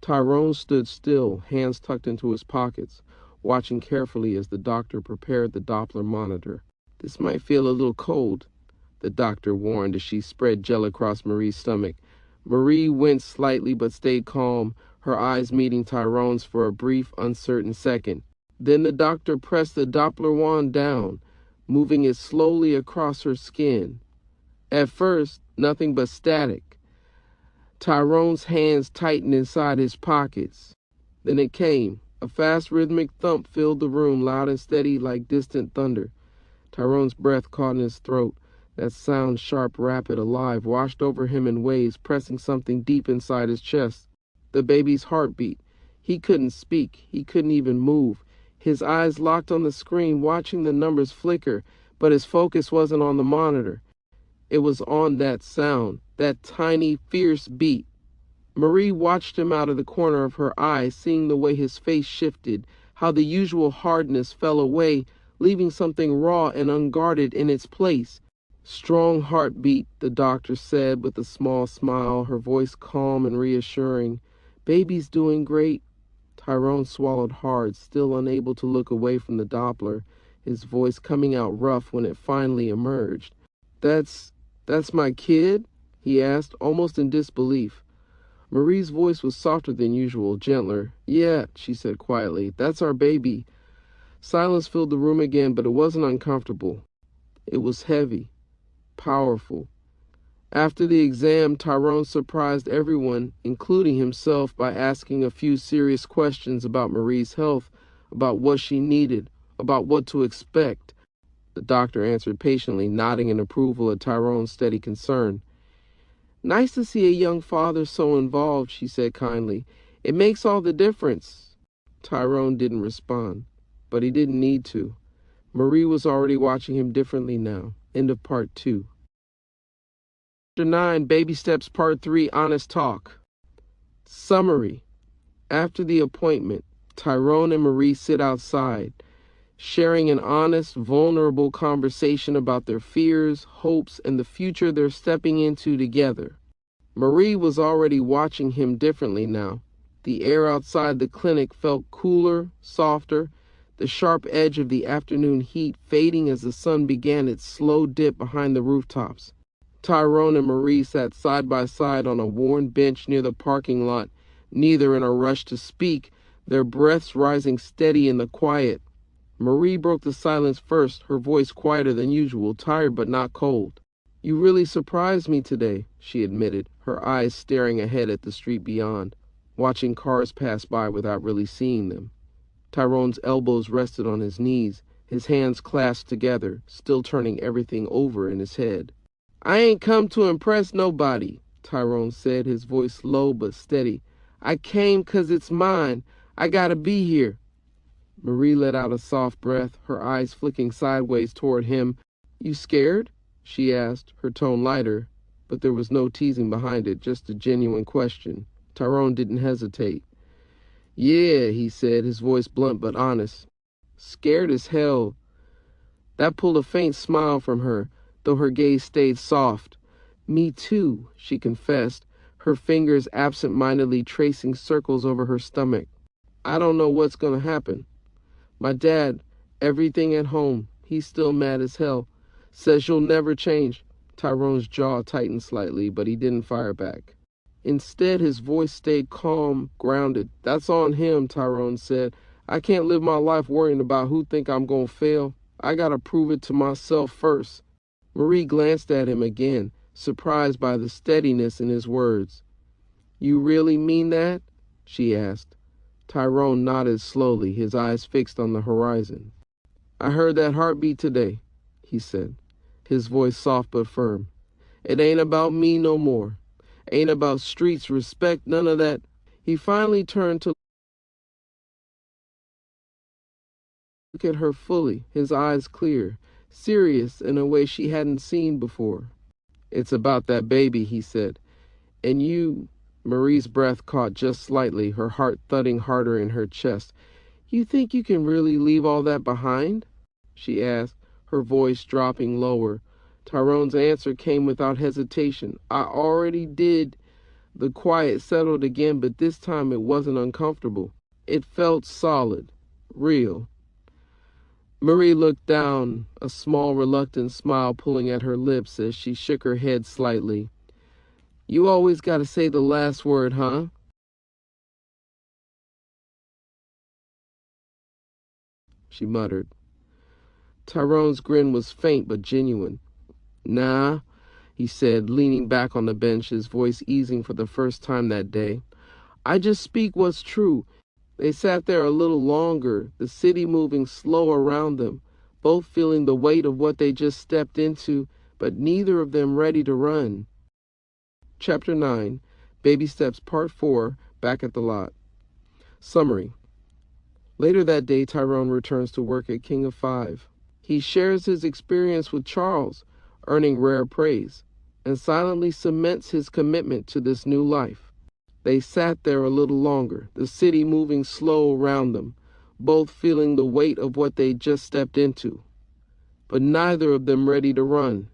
Tyrone stood still, hands tucked into his pockets, watching carefully as the doctor prepared the Doppler monitor. "This might feel a little cold," the doctor warned as she spread gel across Marie's stomach. Marie winced slightly but stayed calm, her eyes meeting Tyrone's for a brief, uncertain second. Then the doctor pressed the Doppler wand down, moving it slowly across her skin. At first, nothing but static. Tyrone's hands tightened inside his pockets. Then it came. A fast rhythmic thump filled the room, loud and steady like distant thunder. Tyrone's breath caught in his throat. That sound, sharp, rapid, alive, washed over him in waves, pressing something deep inside his chest. The baby's heartbeat. He couldn't speak. He couldn't even move. His eyes locked on the screen, watching the numbers flicker, but his focus wasn't on the monitor. It was on that sound, that tiny, fierce beat. Marie watched him out of the corner of her eye, seeing the way his face shifted, how the usual hardness fell away, leaving something raw and unguarded in its place. "Strong heartbeat," the doctor said with a small smile, her voice calm and reassuring. "Baby's doing great." Tyrone swallowed hard, still unable to look away from the Doppler, his voice coming out rough when it finally emerged. That's my kid?" he asked, almost in disbelief. Marie's voice was softer than usual, gentler. "Yeah," she said quietly, "that's our baby." Silence filled the room again, but it wasn't uncomfortable. It was heavy, powerful. After the exam, Tyrone surprised everyone, including himself, by asking a few serious questions about Marie's health, about what she needed, about what to expect. The doctor answered patiently, nodding in approval at Tyrone's steady concern. "Nice to see a young father so involved," she said kindly. "It makes all the difference." Tyrone didn't respond, but he didn't need to. Marie was already watching him differently now. End of Part 2. Chapter 9, Baby Steps, Part 3, Honest Talk. Summary. After the appointment, Tyrone and Marie sit outside, sharing an honest, vulnerable conversation about their fears, hopes, and the future they're stepping into together. Marie was already watching him differently now. The air outside the clinic felt cooler, softer, the sharp edge of the afternoon heat fading as the sun began its slow dip behind the rooftops. Tyrone and Marie sat side by side on a worn bench near the parking lot, neither in a rush to speak, their breaths rising steady in the quiet. Marie broke the silence first, her voice quieter than usual, tired but not cold. "You really surprised me today," she admitted, her eyes staring ahead at the street beyond, watching cars pass by without really seeing them. Tyrone's elbows rested on his knees, his hands clasped together, still turning everything over in his head. "I ain't come to impress nobody," Tyrone said, his voice low but steady. "I came 'cause it's mine. I gotta be here." Marie let out a soft breath, her eyes flicking sideways toward him. "You scared?" she asked, her tone lighter, but there was no teasing behind it, just a genuine question. Tyrone didn't hesitate. Yeah, he said, his voice blunt but honest. Scared as hell. That pulled a faint smile from her, though her gaze stayed soft. Me too, she confessed, her fingers absent-mindedly tracing circles over her stomach. I don't know what's gonna happen. My dad, everything at home, he's still mad as hell. Says you'll never change. Tyrone's jaw tightened slightly, but he didn't fire back. Instead, his voice stayed calm, grounded. That's on him, Tyrone said. I can't live my life worrying about who think I'm gonna fail. I gotta prove it to myself first. Marie glanced at him again, surprised by the steadiness in his words. You really mean that? She asked. Tyrone nodded slowly, his eyes fixed on the horizon. I heard that heartbeat today, he said, his voice soft but firm. It ain't about me no more. Ain't about streets, respect, none of that. He finally turned to look at her fully, his eyes clear, serious in a way she hadn't seen before. It's about that baby, he said. And you, Marie's breath caught just slightly, her heart thudding harder in her chest. You think you can really leave all that behind? She asked, her voice dropping lower. Tyrone's answer came without hesitation. I already did. The quiet settled again, but this time it wasn't uncomfortable. It felt solid, real. Marie looked down, a small reluctant smile pulling at her lips as she shook her head slightly. You always gotta say the last word, huh? She muttered. Tyrone's grin was faint but genuine. Nah, he said, leaning back on the bench, his voice easing for the first time that day. I just speak what's true. They sat there a little longer, the city moving slow around them, both feeling the weight of what they just stepped into, but neither of them ready to run. Chapter 9, Baby Steps Part 4, Back at the Lot. Summary. Later that day, Tyrone returns to work at King of Five. He shares his experience with Charles, earning rare praise, and silently cements his commitment to this new life. They sat there a little longer, the city moving slow around them, both feeling the weight of what they'd just stepped into, but neither of them ready to run.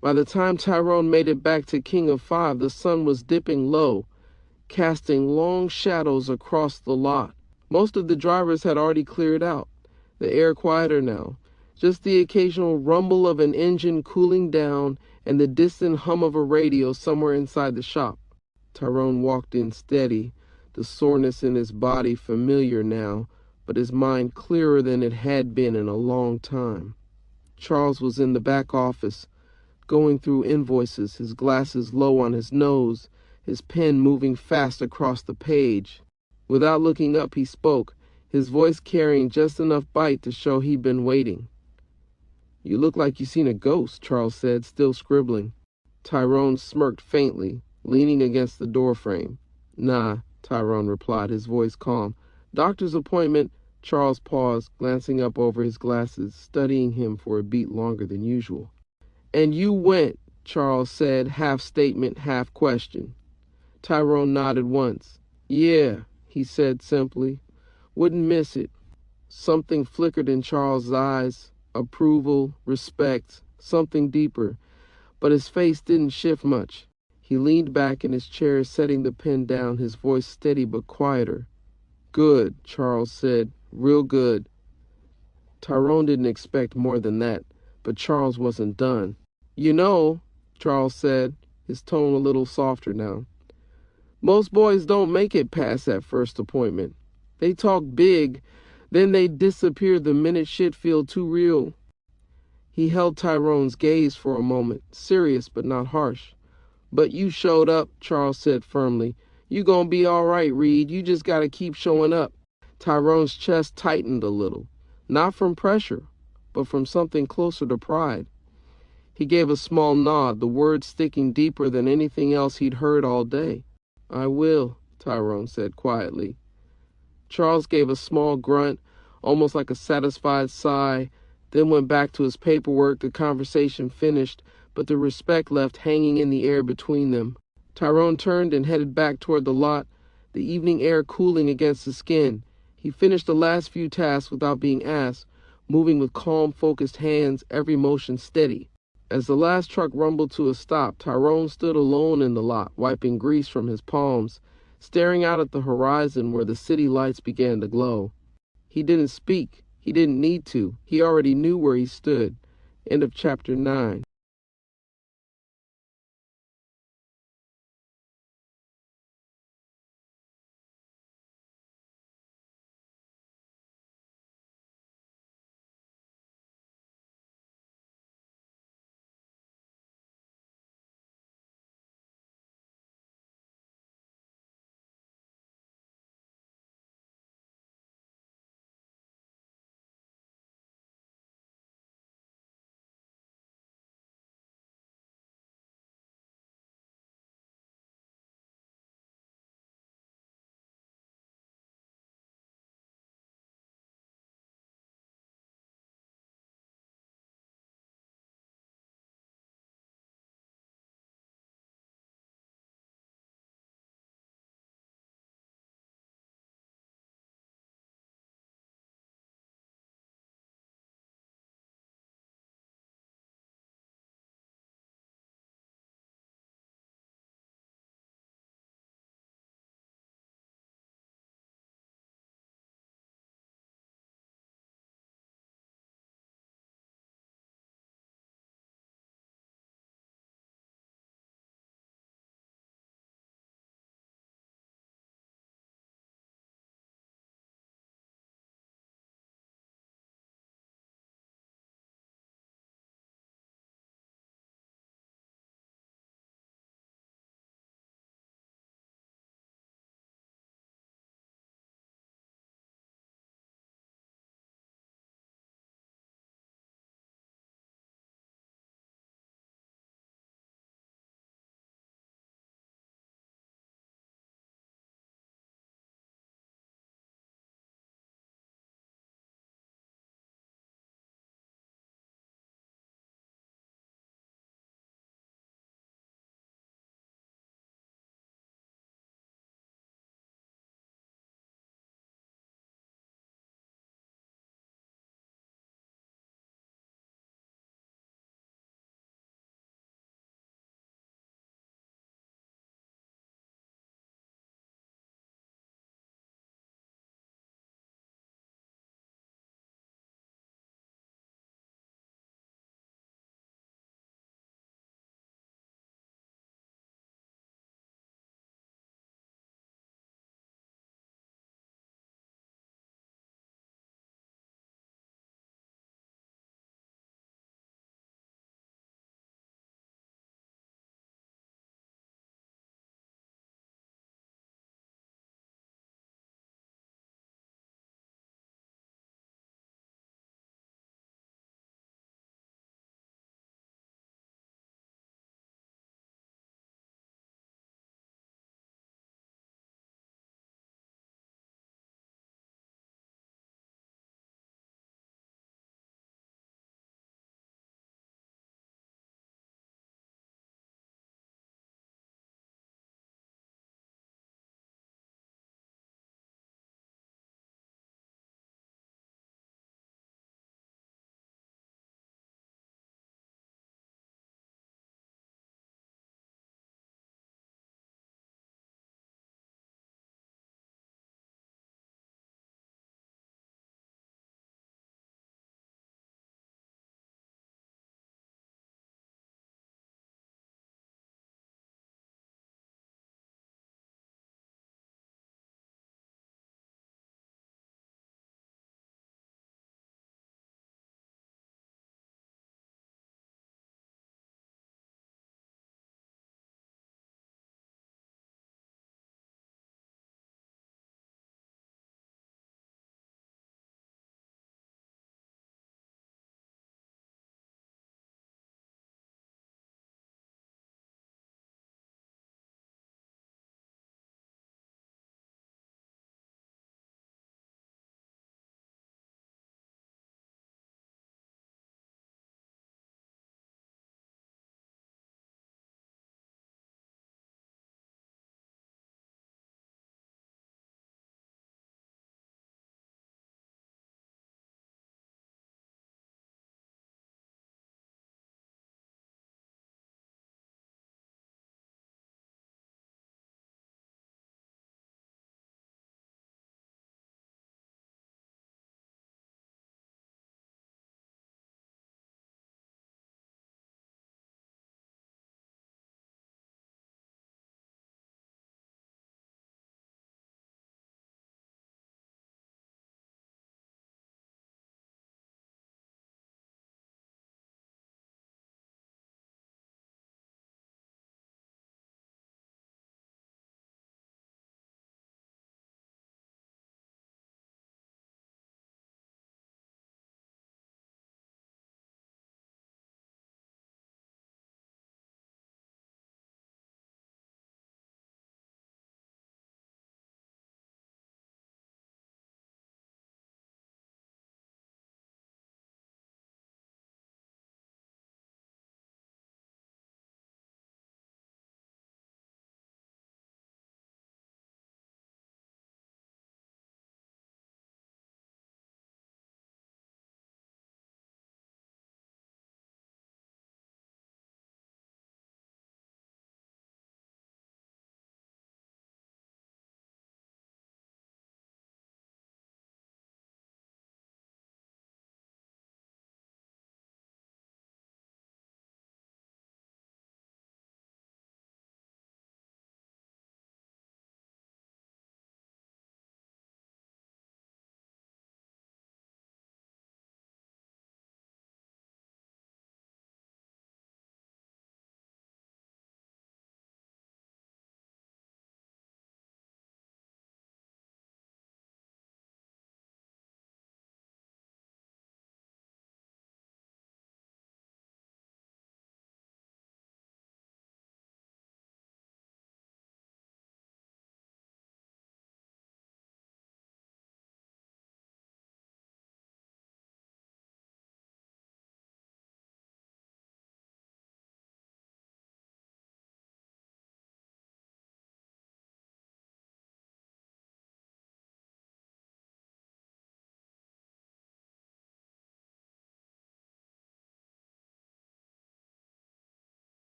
By the time Tyrone made it back to King of Five, the sun was dipping low, casting long shadows across the lot. Most of the drivers had already cleared out, the air quieter now, just the occasional rumble of an engine cooling down and the distant hum of a radio somewhere inside the shop. Tyrone walked in steady, the soreness in his body familiar now, but his mind clearer than it had been in a long time. Charles was in the back office, going through invoices, his glasses low on his nose, his pen moving fast across the page. Without looking up, he spoke, his voice carrying just enough bite to show he'd been waiting. You look like you seen a ghost, Charles said, still scribbling. Tyrone smirked faintly, leaning against the doorframe. Nah, Tyrone replied, his voice calm. Doctor's appointment. Charles paused, glancing up over his glasses, studying him for a beat longer than usual. And you went, Charles said, half statement, half question. Tyrone nodded once. Yeah, he said simply. Wouldn't miss it. Something flickered in Charles' eyes. Approval, respect, something deeper. But his face didn't shift much. He leaned back in his chair, setting the pen down, his voice steady but quieter. Good, Charles said. Real good. Tyrone didn't expect more than that, but Charles wasn't done. You know, Charles said, his tone a little softer now, most boys don't make it past that first appointment. They talk big, then they disappear the minute shit feels too real. He held Tyrone's gaze for a moment, serious but not harsh. But you showed up, Charles said firmly. You gonna be all right, Reed. You just gotta keep showing up. Tyrone's chest tightened a little, not from pressure, but from something closer to pride. He gave a small nod, the words sticking deeper than anything else he'd heard all day. I will, Tyrone said quietly. Charles gave a small grunt, almost like a satisfied sigh, then went back to his paperwork. The conversation finished, but the respect left hanging in the air between them. Tyrone turned and headed back toward the lot, the evening air cooling against his skin. He finished the last few tasks without being asked, moving with calm, focused hands, every motion steady. As the last truck rumbled to a stop, Tyrone stood alone in the lot, wiping grease from his palms, staring out at the horizon where the city lights began to glow. He didn't speak. He didn't need to. He already knew where he stood. End of chapter 9.